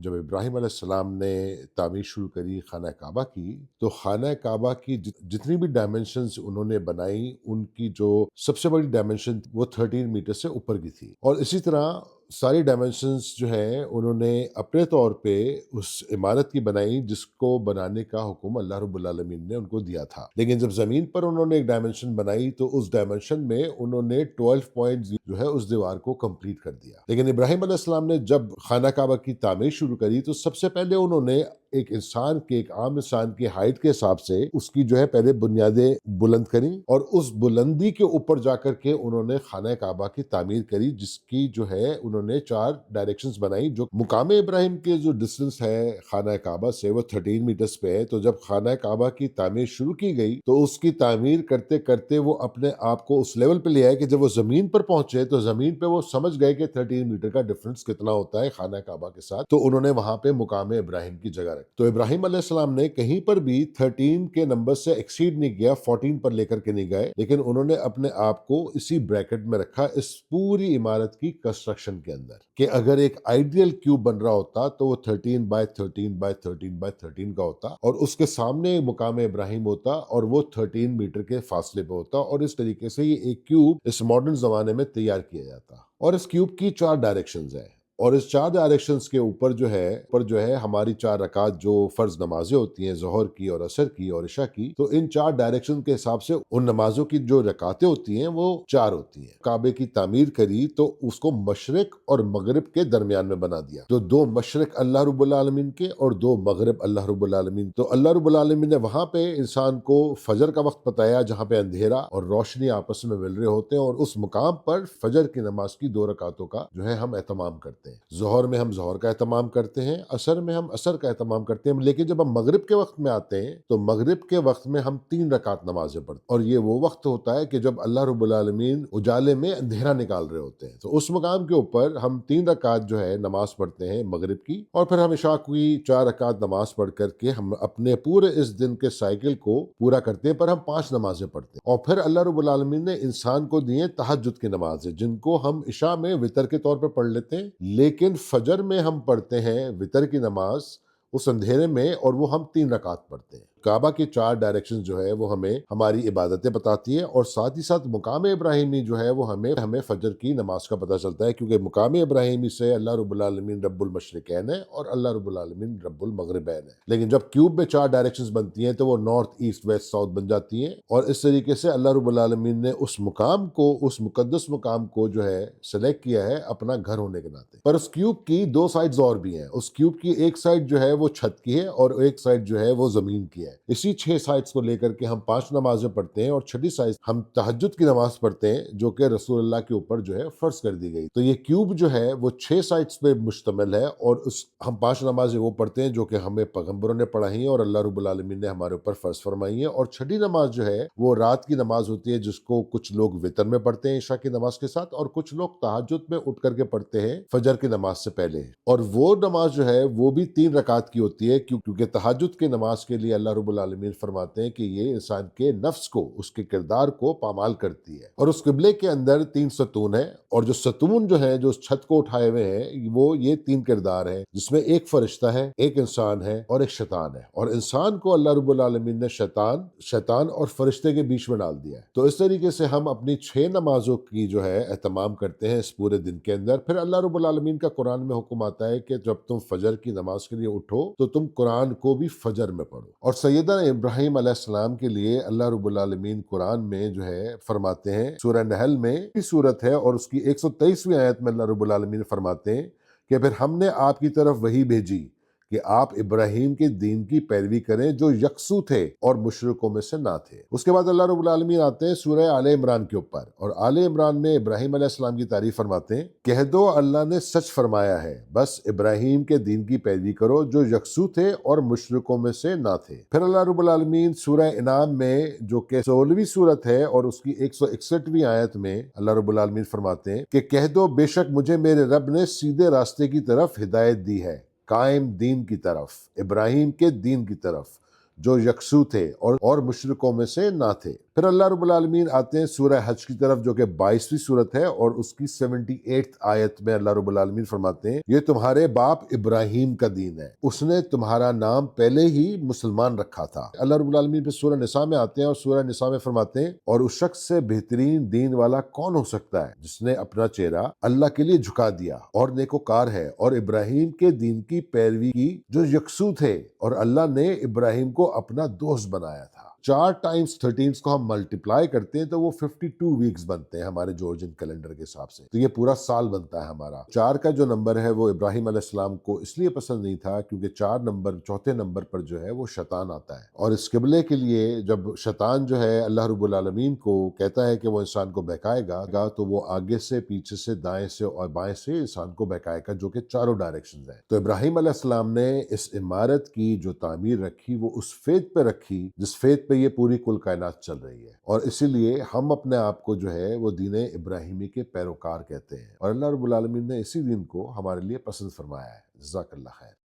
جب ابراہیم علیہ السلام نے تعمیر شروع کری خانہ کعبہ کی، تو خانہ کعبہ کی جتنی بھی ڈائمنشنز انہوں نے بنائی، ان کی جو سب سے بڑی ڈائمنشن وہ 13 میٹر سے اوپر کی تھی، اور اسی طرح ساری ڈائمنشنز جو ہیں انہوں نے اپنے طور پہ اس عمارت کی بنائی جس کو بنانے کا حکم اللہ رب العالمین نے ان کو دیا تھا۔ لیکن جب زمین پر انہوں نے ایک ڈائمنشن بنائی تو اس ڈائمنشن میں انہوں نے 12 پوائنٹ جو ہے اس دیوار کو کمپلیٹ کر دیا۔ لیکن ابراہیم علیہ السلام نے جب خانہ کعبہ کی تعمیر شروع کری تو سب سے پہلے انہوں نے ایک عام انسان کی ہائٹ کے حساب سے اس کی جو ہے پہلے بنیادیں بلند کریں، اور اس بلندی کے اوپر جا کر کے انہوں نے خانہ کعبہ کی تعمیر کری، جس کی جو ہے انہوں نے 4 ڈائریکشنز بنائی۔ جو مقام ابراہیم کے جو ڈسٹنس ہے خانہ کعبہ سے وہ 13 میٹرز پہ ہے، تو جب خانہ کعبہ کی تعمیر شروع کی گئی تو اس کی تعمیر کرتے کرتے وہ اپنے آپ کو اس لیول پہ لے آئے کہ جب وہ زمین پر پہنچے تو زمین پہ وہ سمجھ گئے کہ 13 میٹر کا ڈفرنس کتنا ہوتا ہے خانہ کعبہ کے ساتھ، تو انہوں نے وہاں پہ مقام ابراہیم کی جگہ رکھی۔ تو ابراہیم علیہ السلام نے کہیں پر بھی 13 کے نمبر سے ایکسیڈ نہیں کیا، 14 پر لے کر کے نہیں گئے، لیکن انہوں نے اپنے آپ کو اسی بریکٹ میں رکھا اس پوری عمارت کی کنسٹرکشن کے اندر، کہ اگر ایک آئیڈیل کیوب بن رہا ہوتا تو وہ 13 بائی 13 بائی 13 بائی 13 کا ہوتا، اور اس کے سامنے مقام ابراہیم ہوتا اور وہ 13 میٹر کے فاصلے پہ ہوتا، اور اس طریقے سے یہ ایک کیوب اس ماڈرن زمانے میں تیار کیا جاتا۔ اور اس کیوب کی 4 ڈائریکشنز ہیں، اور اس 4 ڈائریکشنز کے اوپر جو ہے ہماری 4 رکعت جو فرض نمازیں ہوتی ہیں، ظہر کی اور عصر کی اور عشاء کی، تو ان 4 ڈائریکشن کے حساب سے ان نمازوں کی جو رکعتیں ہوتی ہیں وہ 4 ہوتی ہیں۔ کعبے کی تعمیر کری تو اس کو مشرق اور مغرب کے درمیان میں بنا دیا، تو 2 مشرق اللہ رب العالمین کے اور 2 مغرب اللہ رب العالمین۔ تو اللہ رب العالمین نے وہاں پہ انسان کو فجر کا وقت بتایا جہاں پہ اندھیرا اور روشنی آپس میں مل رہے ہوتے ہیں، اور اس مقام پر فجر کی نماز کی 2 رکعتوں کا جو ہے ہم اہتمام کرتے ہیں۔ ظہر میں ہم ظہر کا اہتمام کرتے ہیں، عصر میں ہم عصر کا اہتمام کرتے ہیں، لیکن جب ہم مغرب کے وقت میں آتے ہیں تو مغرب کے وقت میں ہم 3 رکعت نمازیں پڑھتے ہیں، اور یہ وہ وقت ہوتا ہے کہ جب اللہ رب العالمین اجالے میں اندھیرا نکال رہے ہوتے ہیں، تو اس مقام کے اوپر ہم 3 رکعت جو ہے نماز پڑھتے ہیں مغرب کی، اور پھر ہم عشاء کی 4 رکعت نماز پڑھ کر کے ہم اپنے پورے اس دن کے سائیکل کو پورا کرتے ہیں، پر ہم 5 نمازیں پڑھتے ہیں۔ اور پھر اللہ رب العالمین نے انسان کو دیے تہجد کی نمازیں، جن کو ہم عشاء میں وتر کے طور پہ پڑھ لیتے ہیں، لیکن فجر میں ہم پڑھتے ہیں وتر کی نماز اس اندھیرے میں، اور وہ ہم 3 رکعت پڑھتے ہیں۔ کعبہ کی 4 ڈائریکشن جو ہے وہ ہمیں ہماری عبادتیں بتاتی ہے، اور ساتھ ہی ساتھ مقام ابراہیمی جو ہے وہ ہمیں فجر کی نماز کا پتہ چلتا ہے، کیونکہ مقام ابراہیمی سے اللہ رب العالمین رب المشرقین ہے اور اللہ رب العالمین رب المغربین ہے۔ لیکن جب کیوب میں 4 ڈائریکشنز بنتی ہیں تو وہ نارتھ ایسٹ ویسٹ ساؤتھ بن جاتی ہیں، اور اس طریقے سے اللہ رب العالمین نے اس مقام کو، اس مقدس مقام کو جو ہے سلیکٹ کیا ہے اپنا گھر ہونے کے ناطے۔ پر اس کیوب کی 2 سائڈز اور بھی ہیں، اس کیوب کی ایک سائڈ جو ہے وہ چھت کی ہے اور ایک سائڈ جو ہے وہ زمین کی ہے۔ اسی 6 سائٹس کو لے کر کے ہم 5 نمازیں پڑھتے ہیں، اور چھٹی سائٹ ہم تہجد کی نماز پڑھتے ہیں جو کہ رسول اللہ کے اوپر جو ہے فرض کر دی گئی۔ تو یہ کیوب جو ہے وہ 6 سائٹس پہ مشتمل ہے، اور ہم 5 نمازیں وہ پڑھتے ہیں جو کہ ہمیں پیغمبروں نے پڑھائی ہیں اور اللہ رب العالمین نے ہمارے اوپر فرض فرمائی ہیں، اور چھٹی نماز جو ہے وہ رات کی نماز ہوتی ہے، جس کو کچھ لوگ وتر میں پڑھتے ہیں عشاء کی نماز کے ساتھ، اور کچھ لوگ تہجد میں اٹھ کر کے پڑھتے ہیں فجر کی نماز سے پہلے، اور وہ نماز جو ہے وہ بھی 3 رکعت کی ہوتی ہے، کیونکہ تہجد کی نماز کے لیے اللہ رب العالمین فرماتے ہیں کہ یہ انسان کے نفس کو، اس کے کردار کو پامال کرتی ہے، اور اس قبلے کے اندر 3 ستون ہیں، اور جو ستون جو ہیں جو اس چھت کو اٹھائے ہوئے ہیں وہ یہ 3 کردار ہیں، جس میں ایک فرشتہ ہے، ایک انسان ہے اور ایک شیطان ہے، اور انسان کو اللہ رب العالمین نے شیطان اور فرشتے کے بیچ میں ڈال دیا ہے۔ تو اس طریقے سے ہم اپنی 6 نمازوں کی جو ہے اہتمام کرتے ہیں اس پورے دن کے اندر۔ پھر اللہ رب العالمین کا قرآن میں حکم آتا ہے کہ جب تم فجر کی نماز کے لیے اٹھو تو تم قرآن کو بھی فجر میں پڑھو، اور سیدنا ابراہیم علیہ السلام کے لیے اللہ رب العالمین قرآن میں جو ہے فرماتے ہیں، سورہ نحل میں کی صورت ہے اور اس کی 123ویں آیت میں اللہ رب العالمین فرماتے ہیں کہ پھر ہم نے آپ کی طرف وحی بھیجی کہ آپ ابراہیم کے دین کی پیروی کریں جو یکسو تھے اور مشرکوں میں سے نہ تھے۔ اس کے بعد اللہ رب العالمین آتے ہیں سورہ آل عمران کے اوپر، اور آل عمران میں ابراہیم علیہ السلام کی تعریف فرماتے ہیں، کہہ دو اللہ نے سچ فرمایا ہے، بس ابراہیم کے دین کی پیروی کرو جو یکسو تھے اور مشرکوں میں سے نہ تھے۔ پھر اللہ رب العالمین سورہ انعام میں جو کہ 16ویں سورت ہے اور اس کی 161ویں آیت میں اللہ رب العالمین فرماتے ہیں کہ کہہ دو بے شک مجھے میرے رب نے سیدھے راستے کی طرف ہدایت دی ہے، قائم دین کی طرف، ابراہیم کے دین کی طرف، جو یکسو تھے اور مشرکوں میں سے نہ تھے۔ پھر اللہ رب العالمین آتے ہیں سورہ حج کی طرف، جو کہ 22ویں سورت ہے، اور اس کی 78 آیت میں اللہ رب العالمین فرماتے ہیں یہ تمہارے باپ ابراہیم کا دین ہے، اس نے تمہارا نام پہلے ہی مسلمان رکھا تھا۔ اللہ رب العالمین پہ سورہ نساء میں آتے ہیں اور سورہ نساء میں فرماتے ہیں اور اس شخص سے بہترین دین والا کون ہو سکتا ہے جس نے اپنا چہرہ اللہ کے لیے جھکا دیا اور نیکوکار ہے اور ابراہیم کے دین کی پیروی کی جو یکسو تھے، اور اللہ نے ابراہیم کو اپنا دوست بنایا تھا۔ 4 ٹائمز 13 کو ہم ملٹیپلائی کرتے ہیں تو وہ 52 ویکس بنتے ہیں ہمارے جورجن کیلنڈر کے حساب سے، تو یہ پورا سال بنتا ہے ہمارا۔ 4 کا جو نمبر ہے وہ ابراہیم علیہ السلام کو اس لیے پسند نہیں تھا کیونکہ 4 نمبر، چوتھے نمبر پر جو ہے وہ شیطان آتا ہے، اور اس قبلے کے لیے جب شیطان جو ہے اللہ رب العالمین کو کہتا ہے کہ وہ انسان کو بہکائے گا تو وہ آگے سے، پیچھے سے، دائیں سے اور بائیں سے انسان کو بہکائے گا، جو کہ چاروں ڈائریکشنز ہیں۔ تو ابراہیم علیہ السلام نے اس عمارت کی جو تعمیر رکھی وہ اس فیتھ پہ رکھی جس فیتھ پہ یہ پوری کل کائنات چل رہی ہے، اور اسی لیے ہم اپنے آپ کو جو ہے وہ دین ابراہیمی کے پیروکار کہتے ہیں، اور اللہ رب العالمین نے اسی دین کو ہمارے لیے پسند فرمایا ہے۔ جزاک اللہ خیر۔